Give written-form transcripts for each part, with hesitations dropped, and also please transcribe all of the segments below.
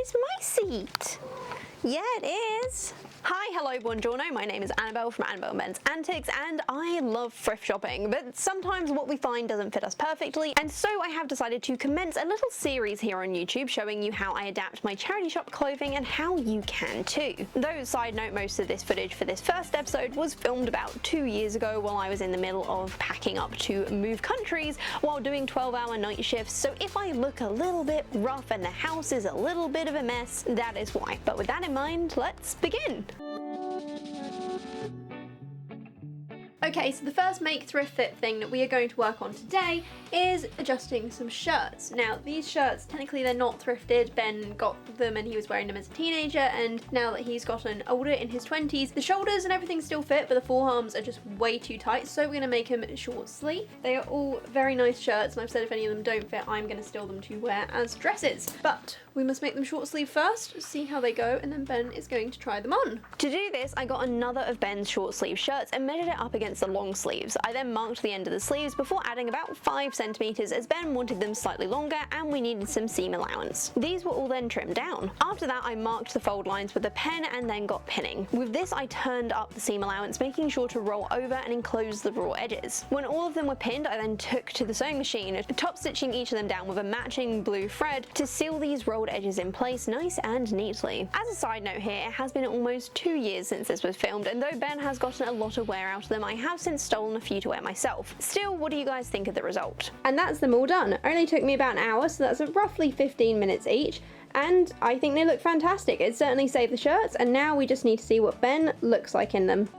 is my seat. Yeah, it is. Hi, hello, buongiorno. My name is Annabelle from Annabelle Men's Antics, and I love thrift shopping, but sometimes what we find doesn't fit us perfectly, and so I have decided to commence a little series here on YouTube showing you how I adapt my charity shop clothing and how you can too. Though, side note, most of this footage for this first episode was filmed about 2 years ago while I was in the middle of packing up to move countries while doing 12-hour night shifts, so if I look a little bit rough and the house is a little bit of a mess, that is why. But with that in mind, let's begin. Okay, so the first Make Thrift Fit thing that we are going to work on today is adjusting some shirts. Now, these shirts, technically they're not thrifted. Ben got them and he was wearing them as a teenager, and now that he's gotten older in his 20s, the shoulders and everything still fit, but the forearms are just way too tight, so we're gonna make them short sleeve. They are all very nice shirts, and I've said if any of them don't fit, I'm gonna steal them to wear as dresses. But we must make them short sleeve first, see how they go, and then Ben is going to try them on. To do this, I got another of Ben's short sleeve shirts and measured it up against the long sleeves. I then marked the end of the sleeves before adding about 5 centimeters as Ben wanted them slightly longer and we needed some seam allowance. These were all then trimmed down. After that, I marked the fold lines with a pen and then got pinning. With this, I turned up the seam allowance, making sure to roll over and enclose the raw edges. When all of them were pinned, I then took to the sewing machine, top stitching each of them down with a matching blue thread to seal these rolled edges in place nice and neatly. As a side note here, it has been almost 2 years since this was filmed, and though Ben has gotten a lot of wear out of them, I have since stolen a few to wear myself. Still, what do you guys think of the result? And that's them all done. It only took me about an hour, so that's roughly 15 minutes each, and I think they look fantastic. It certainly saved the shirts, and now we just need to see what Ben looks like in them.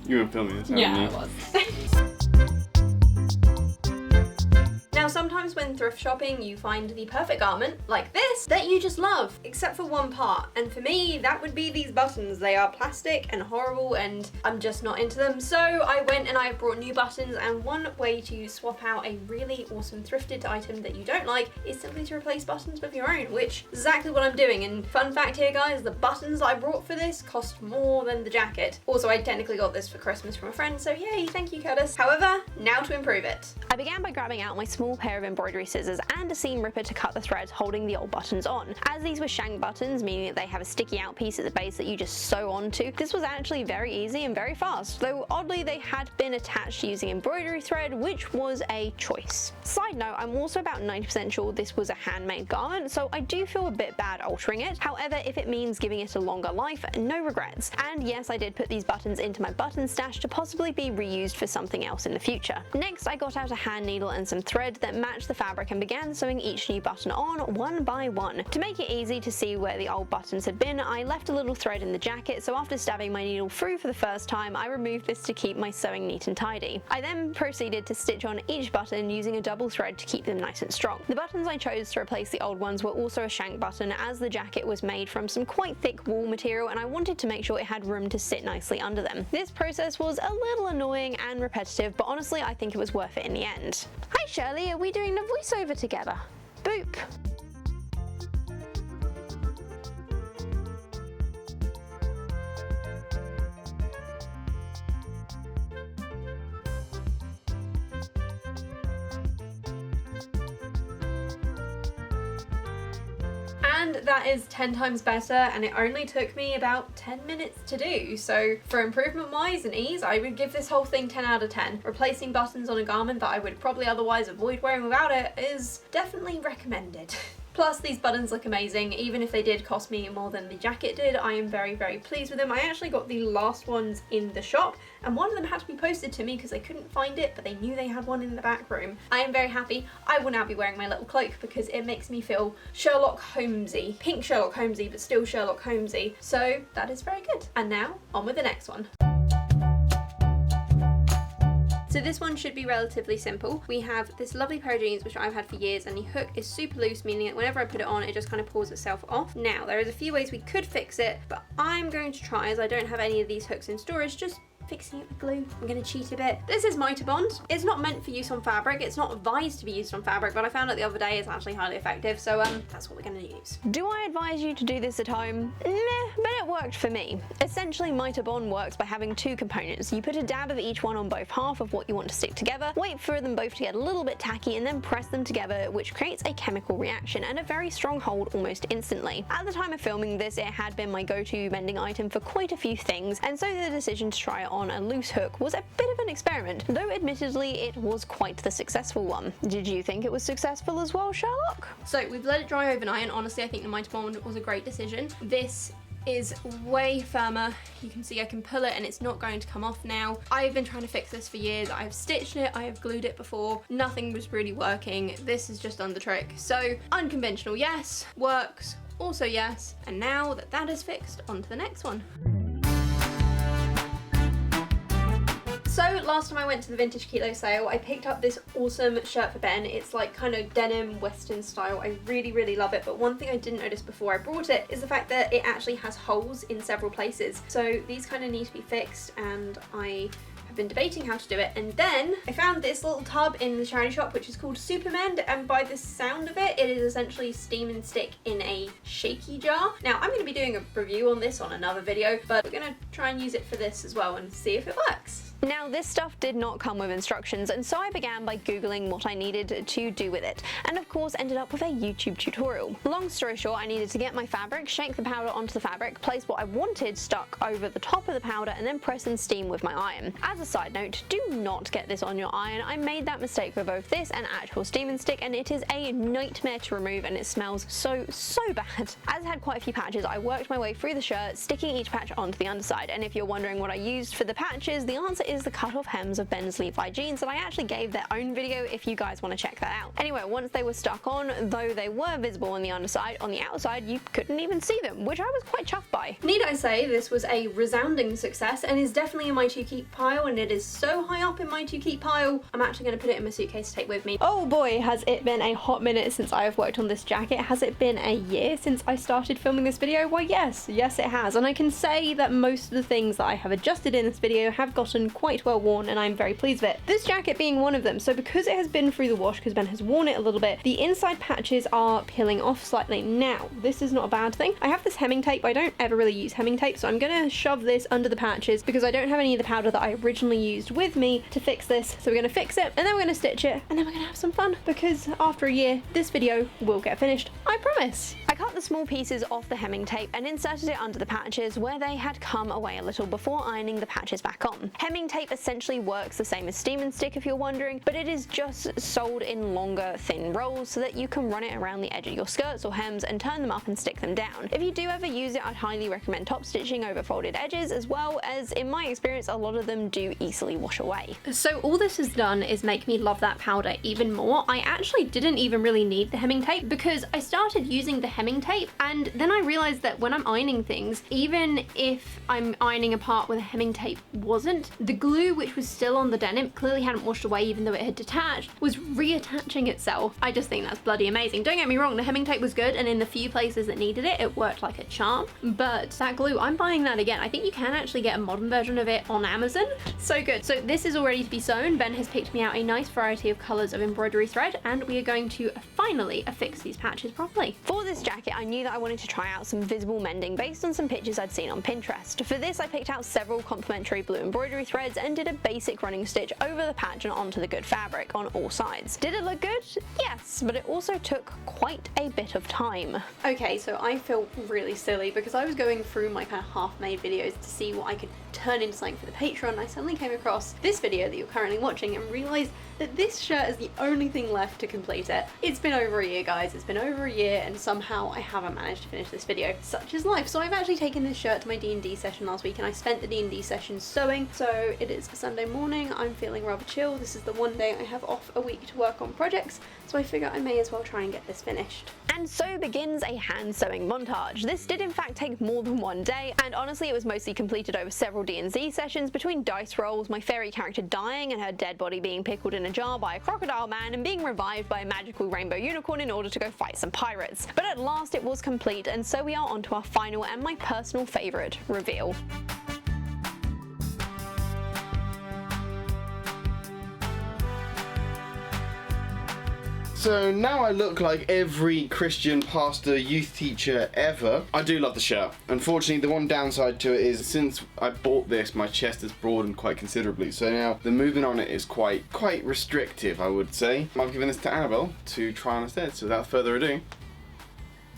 You were filming this, Yeah, I was. Now, sometimes when thrift shopping, you find the perfect garment, like this, that you just love, except for one part. And for me, that would be these buttons. They are plastic and horrible, and I'm just not into them. So I went and I brought new buttons, and one way to swap out a really awesome thrifted item that you don't like is simply to replace buttons with your own, which is exactly what I'm doing. And fun fact here, guys, the buttons I brought for this cost more than the jacket. Also, I technically got this for Christmas from a friend, so yay, thank you, Curtis. However, now to improve it. I began by grabbing out my small pair of embroidery scissors and a seam ripper to cut the threads holding the old buttons on. As these were shank buttons, meaning that they have a sticky out piece at the base that you just sew onto, this was actually very easy and very fast, though oddly they had been attached using embroidery thread, which was a choice. Side note, I'm also about 90% sure this was a handmade garment, so I do feel a bit bad altering it. However, if it means giving it a longer life, no regrets. And yes, I did put these buttons into my button stash to possibly be reused for something else in the future. Next, I got out a hand needle and some thread that matched the fabric and began sewing each new button on one by one. To make it easy to see where the old buttons had been, I left a little thread in the jacket, so after stabbing my needle through for the first time, I removed this to keep my sewing neat and tidy. I then proceeded to stitch on each button using a double thread to keep them nice and strong. The buttons I chose to replace the old ones were also a shank button, as the jacket was made from some quite thick wool material and I wanted to make sure it had room to sit nicely under them. This process was a little annoying and repetitive, but honestly I think it was worth it in the end. Hi Shirley, are we doing the voiceover together? Boop! And that is 10 times better, and it only took me about 10 minutes to do. So for improvement wise and ease, I would give this whole thing 10 out of 10. Replacing buttons on a garment that I would probably otherwise avoid wearing without it is definitely recommended. Plus, these buttons look amazing. Even if they did cost me more than the jacket did, I am very, very pleased with them. I actually got the last ones in the shop, and one of them had to be posted to me because they couldn't find it, but they knew they had one in the back room. I am very happy. I will now be wearing my little cloak because it makes me feel Sherlock Holmesy. Pink Sherlock Holmesy, but still Sherlock Holmesy. So that is very good. And now, on with the next one. So this one should be relatively simple. We have this lovely pair of jeans which I've had for years, and the hook is super loose, meaning that whenever I put it on it just kind of pulls itself off. Now there is a few ways we could fix it, but I'm going to try, as I don't have any of these hooks in storage, just fixing it with glue. I'm gonna cheat a bit. This is Mitre Bond. It's not meant for use on fabric. It's not advised to be used on fabric, but I found out the other day it's actually highly effective. So that's what we're gonna use. Do I advise you to do this at home? Nah, but it worked for me. Essentially, Mitre Bond works by having two components. You put a dab of each one on both half of what you want to stick together, wait for them both to get a little bit tacky, and then press them together, which creates a chemical reaction and a very strong hold almost instantly. At the time of filming this, it had been my go-to mending item for quite a few things, and so the decision to try it on a loose hook was a bit of an experiment, though admittedly it was quite the successful one. Did you think it was successful as well, Sherlock? So we've let it dry overnight, and honestly I think the Mitre Bond was a great decision. This is way firmer. You can see I can pull it and it's not going to come off now. I've been trying to fix this for years. I've stitched it, I have glued it before. Nothing was really working. This has just done the trick. So unconventional, yes. Works, also yes. And now that that is fixed, on to the next one. So last time I went to the Vintage Kilo sale, I picked up this awesome shirt for Ben. It's like kind of denim western style. I really, really love it. But one thing I didn't notice before I brought it is the fact that it actually has holes in several places. So these kind of need to be fixed, and I have been debating how to do it. And then I found this little tub in the charity shop which is called Supermend, and by the sound of it, it is essentially steam and stick in a shaky jar. Now I'm going to be doing a review on this on another video, but we're going to try and use it for this as well and see if it works. Now this stuff did not come with instructions, and so I began by googling what I needed to do with it, and of course ended up with a YouTube tutorial. Long story short, I needed to get my fabric, shake the powder onto the fabric, place what I wanted stuck over the top of the powder, and then press and steam with my iron. As a side note, do not get this on your iron. I made that mistake for both this and actual steam and stick, and it is a nightmare to remove, and it smells so bad. As it had quite a few patches, I worked my way through the shirt, sticking each patch onto the underside, and if you're wondering what I used for the patches, the answer is the cut-off hems of Ben's Levi jeans that I actually gave their own video if you guys want to check that out. Anyway, once they were stuck on, though they were visible on the underside, on the outside you couldn't even see them, which I was quite chuffed by. Need I say, this was a resounding success and is definitely in my to keep pile, and it is so high up in my to keep pile, I'm actually going to put it in my suitcase to take with me. Oh boy, has it been a hot minute since I have worked on this jacket. Has it been a year since I started filming this video? Why yes it has, and I can say that most of the things that I have adjusted in this video have gotten quite well worn, and I'm very pleased with it. This jacket being one of them. So because it has been through the wash, because Ben has worn it a little bit, the inside patches are peeling off slightly. Now, this is not a bad thing. I have this hemming tape. I don't ever really use hemming tape, so I'm gonna shove this under the patches because I don't have any of the powder that I originally used with me to fix this. So we're gonna fix it, and then we're gonna stitch it, and then we're gonna have some fun, because after a year, this video will get finished. I promise. I cut the small pieces off the hemming tape and inserted it under the patches where they had come away a little before ironing the patches back on. Hemming tape essentially works the same as steam and stick if you're wondering, but it is just sold in longer, thin rolls so that you can run it around the edge of your skirts or hems and turn them up and stick them down. If you do ever use it, I'd highly recommend top stitching over folded edges, as well as, in my experience, a lot of them do easily wash away. So all this has done is make me love that powder even more. I actually didn't even really need the hemming tape, because I started using the hemming tape and then I realized that when I'm ironing things, even if I'm ironing a part where the hemming tape wasn't, the glue which was still on the denim, clearly hadn't washed away even though it had detached, was reattaching itself. I just think that's bloody amazing. Don't get me wrong, the hemming tape was good, and in the few places that needed it, it worked like a charm, but that glue, I'm buying that again. I think you can actually get a modern version of it on Amazon. So good. So this is all ready to be sewn. Ben has picked me out a nice variety of colours of embroidery thread, and we are going to finally affix these patches properly. For this jacket, I knew that I wanted to try out some visible mending based on some pictures I'd seen on Pinterest. For this, I picked out several complementary blue embroidery threads and did a basic running stitch over the patch and onto the good fabric on all sides. Did it look good? Yes, but it also took quite a bit of time. Okay, so I feel really silly because I was going through my kind of half-made videos to see what I could turn into something for the Patreon, and I suddenly came across this video that you're currently watching and realised that this shirt is the only thing left to complete it. It's been over a year, guys. It's been over a year, and somehow I haven't managed to finish this video. Such is life. So I've actually taken this shirt to my D&D session last week, and I spent the D&D session sewing. So it is a Sunday morning. I'm feeling rather chill. This is the one day I have off a week to work on projects, so I figure I may as well try and get this finished. And so begins a hand sewing montage. This did in fact take more than one day, and honestly it was mostly completed over several D&Z sessions between dice rolls, my fairy character dying and her dead body being pickled in a jar by a crocodile man and being revived by a magical rainbow unicorn in order to go fight some pirates. But at last it was complete, and so we are on to our final and my personal favourite, reveal. So now I look like every Christian pastor, youth teacher ever. I do love the shirt. Unfortunately, the one downside to it is since I bought this, my chest has broadened quite considerably. So now the movement on it is quite restrictive, I would say. I'm giving this to Annabelle to try on instead. So without further ado.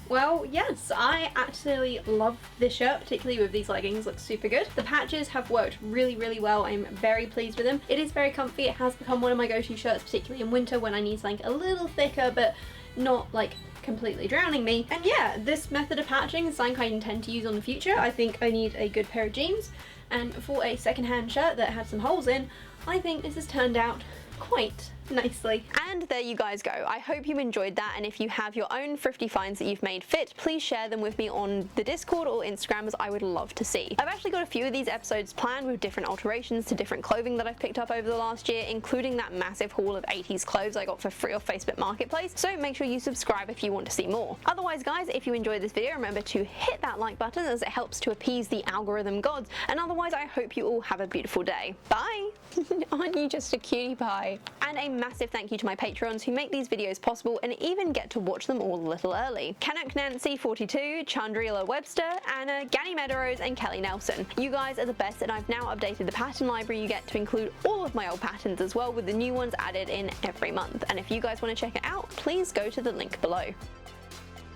Well, yes, I absolutely love this shirt, particularly with these leggings, looks super good. The patches have worked really, really well. I'm very pleased with them. It is very comfy. It has become one of my go-to shirts, particularly in winter when I need something a little thicker, but not like completely drowning me. And yeah, this method of patching is something I intend to use in the future. I think I need a good pair of jeans, and for a secondhand shirt that had some holes in, I think this has turned out quite nicely. And there you guys go. I hope you enjoyed that, and if you have your own thrifty finds that you've made fit, please share them with me on the Discord or Instagram, as I would love to see. I've actually got a few of these episodes planned with different alterations to different clothing that I've picked up over the last year, including that massive haul of 80s clothes I got for free off Facebook Marketplace, so make sure you subscribe if you want to see more. Otherwise guys, if you enjoyed this video, remember to hit that like button as it helps to appease the algorithm gods, and otherwise I hope you all have a beautiful day. Bye! Aren't you just a cutie pie? And a massive thank you to my Patreons who make these videos possible and even get to watch them all a little early. Canuck Nancy 42, Chandrila Webster, Anna, Ganny Meadows, and Kelly Nelson. You guys are the best, and I've now updated the pattern library you get to include all of my old patterns as well, with the new ones added in every month. And if you guys want to check it out, please go to the link below.